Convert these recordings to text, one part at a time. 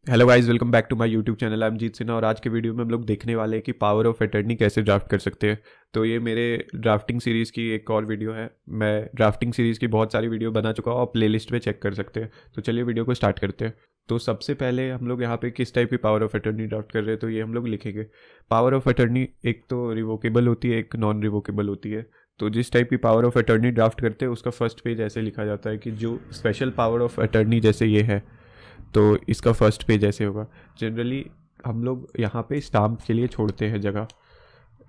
Hello guys, welcome back to my YouTube channel. I am Jeet Sinha और आज के video में हम लोग देखने वाले हैं कि पावर ऑफ अटर्नी कैसे ड्राफ्ट कर सकते हैं। तो ये मेरे ड्राफ्टिंग सीरीज़ की एक और वीडियो है। मैं ड्राफ्टिंग सीरीज़ की बहुत सारी वीडियो बना चुका हूँ, आप प्लेलिस्ट में चेक कर सकते हैं। तो चलिए वीडियो को स्टार्ट करते हैं। तो सबसे पहले हम लोग यहाँ पे किस टाइप की पावर ऑफ अटर्नी ड्राफ्ट कर रहे हैं, तो ये हम लोग लिखेंगे। पावर ऑफ अटर्नी एक तो रिवोकेबल होती है, एक नॉन रिवोकेबल होती है। तो जिस टाइप की पावर ऑफ अटर्नी ड्राफ्ट करते हैं उसका फर्स्ट पेज ऐसे लिखा जाता है कि जो स्पेशल पावर ऑफ अटर्नी जैसे ये है, तो इसका फर्स्ट पेज ऐसे होगा। जनरली हम लोग यहाँ पे स्टाम्प के लिए छोड़ते हैं जगह।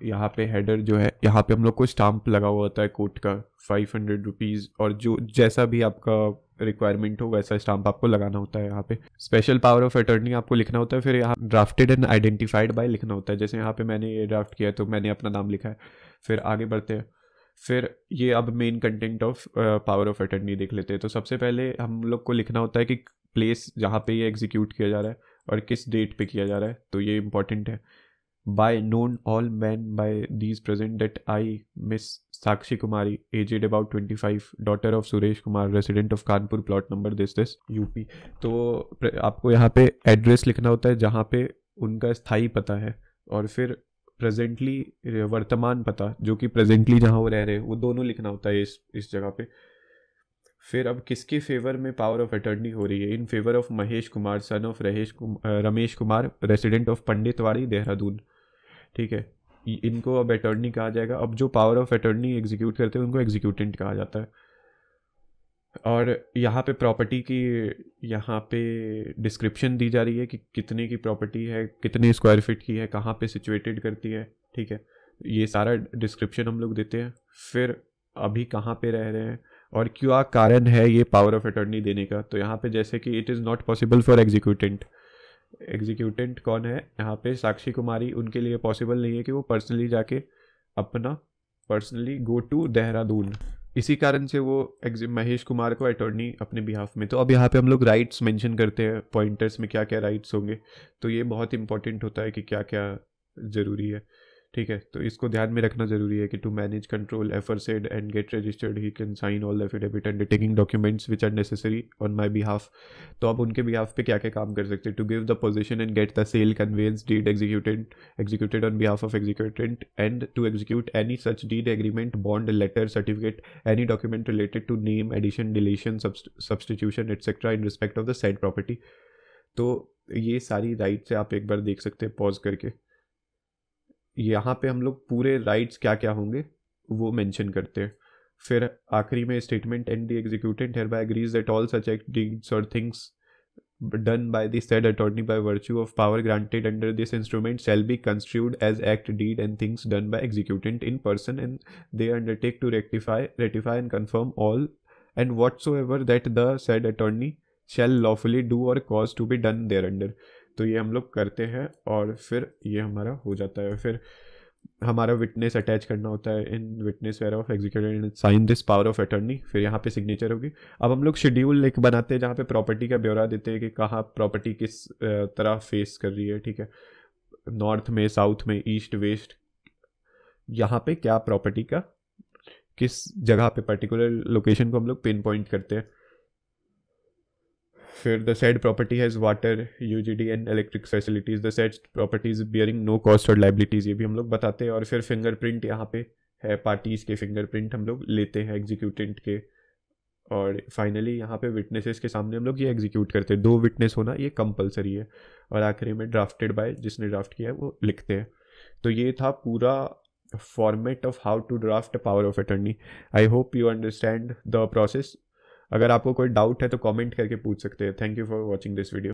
यहाँ पे हेडर जो है, यहाँ पे हम लोग को स्टाम्प लगा हुआ होता है कोर्ट का 500 रुपीज़, और जो जैसा भी आपका रिक्वायरमेंट हो वैसा स्टाम्प आपको लगाना होता है। यहाँ पे स्पेशल पावर ऑफ अटर्नी आपको लिखना होता है। फिर यहाँ ड्राफ्टेड एंड आइडेंटिफाइड बाय लिखना होता है। जैसे यहाँ पे मैंने ये ड्राफ्ट किया है तो मैंने अपना नाम लिखा है। फिर आगे बढ़ते हैं। फिर ये अब main content of power of attorney देख लेते हैं। तो सबसे पहले हम लोग को लिखना होता है कि प्लेस जहाँ पे ये एग्जीक्यूट किया जा रहा है और किस डेट पे किया जा रहा है, तो ये इंपॉर्टेंट है। By known all men by these present that I Miss Sakshi Kumari aged about 25, daughter of Suresh Kumar, resident of Kanpur, plot number this UP. तो आपको यहाँ पे एड्रेस लिखना होता है जहाँ पे उनका स्थायी पता है, और फिर प्रेजेंटली वर्तमान पता जो कि प्रेजेंटली जहाँ वो रह रहे हैं वो दोनों लिखना होता है इस जगह पे। फिर अब किसके फेवर में पावर ऑफ अटर्नी हो रही है? In favour of Mahesh Kumar, son of Ramesh Kumar, resident of Panditwadi, Dehradun. ठीक है, इनको अब अटर्नी कहा जाएगा। अब जो पावर ऑफ अटर्नी एग्जीक्यूट करते हैं उनको एग्जीक्यूटेंट कहा जाता है। और यहाँ पे प्रॉपर्टी की यहाँ पे डिस्क्रिप्शन दी जा रही है कि कितने की प्रॉपर्टी है, कितने स्क्वायर फीट की है, कहाँ पे सिचुएटेड करती है। ठीक है, ये सारा डिस्क्रिप्शन हम लोग देते हैं। फिर अभी कहाँ पे रह रहे हैं और क्या कारण है ये पावर ऑफ अटर्नी देने का। तो यहाँ पे जैसे कि it is not possible for executant. Executant कौन है यहाँ पे? साक्षी कुमारी। उनके लिए पॉसिबल नहीं है कि वो पर्सनली जाके अपना पर्सनली गो टू देहरादून। इसी कारण से वो महेश कुमार को अटॉर्नी अपने बिहाफ में। तो अब यहाँ पे हम लोग राइट्स मेंशन करते हैं, पॉइंटर्स में क्या क्या राइट्स होंगे। तो ये बहुत इंपॉर्टेंट होता है कि क्या क्या ज़रूरी है। ठीक है, तो इसको ध्यान में रखना जरूरी है कि to manage control aforesaid and get registered he can sign all affidavit undertaking documents which are necessary on my behalf. तो आप उनके बिहाफ पे क्या क्या काम कर सकते हैं? To give the position and get the sale conveyance deed executed on behalf of executant, and to execute any such deed, agreement, bond, letter, certificate, any document related to name, addition, deletion, substitution, etc. in respect of the said property। तो ये सारी rights आप एक बार देख सकते हैं pause करके। यहाँ पे हम लोग पूरे राइट्स क्या क्या होंगे वो मेंशन करते हैं। फिर आखिरी में statement, and the executant hereby agrees that all such act, deeds और things done by the said attorney by virtue of power granted under this instrument shall be construed as act, deed, and things done by executant in person, and they undertake to ratify and confirm all and whatsoever that the said attorney shall lawfully do or cause to be done thereunder। तो ये हम लोग करते हैं और फिर ये हमारा हो जाता है। फिर हमारा विटनेस अटैच करना होता है in witness whereof executed sign this power of attorney. फिर यहाँ पे सिग्नेचर होगी। अब हम लोग शेड्यूल एक बनाते हैं जहाँ पे प्रॉपर्टी का ब्यौरा देते हैं कि कहाँ प्रॉपर्टी किस तरह फेस कर रही है। ठीक है, नॉर्थ में, साउथ में, ईस्ट, वेस्ट, यहाँ पे क्या प्रॉपर्टी का किस जगह पे पर्टिकुलर लोकेशन को हम लोग पिन पॉइंट करते हैं। फिर the said property has water, UGD and electric facilities, the said properties bearing no cost और लाइबिलिटीज़, ये भी हम लोग बताते हैं। और फिर फिंगरप्रिंट यहाँ पे है, पार्टीज़ के फिंगरप्रिंट हम लोग लेते हैं एग्जीक्यूटेंट के। और फाइनली यहाँ पे विटनेसेस के सामने हम लोग ये एग्जीक्यूट करते हैं। 2 विटनेस होना ये कंपलसरी है। और आखिरी में ड्राफ्टेड बाय, जिसने ड्राफ्ट किया है वो लिखते हैं। तो ये था पूरा format of how to draft power of attorney. I hope you understand the process. अगर आपको कोई डाउट है तो कमेंट करके पूछ सकते हैं। Thank you for watching this video.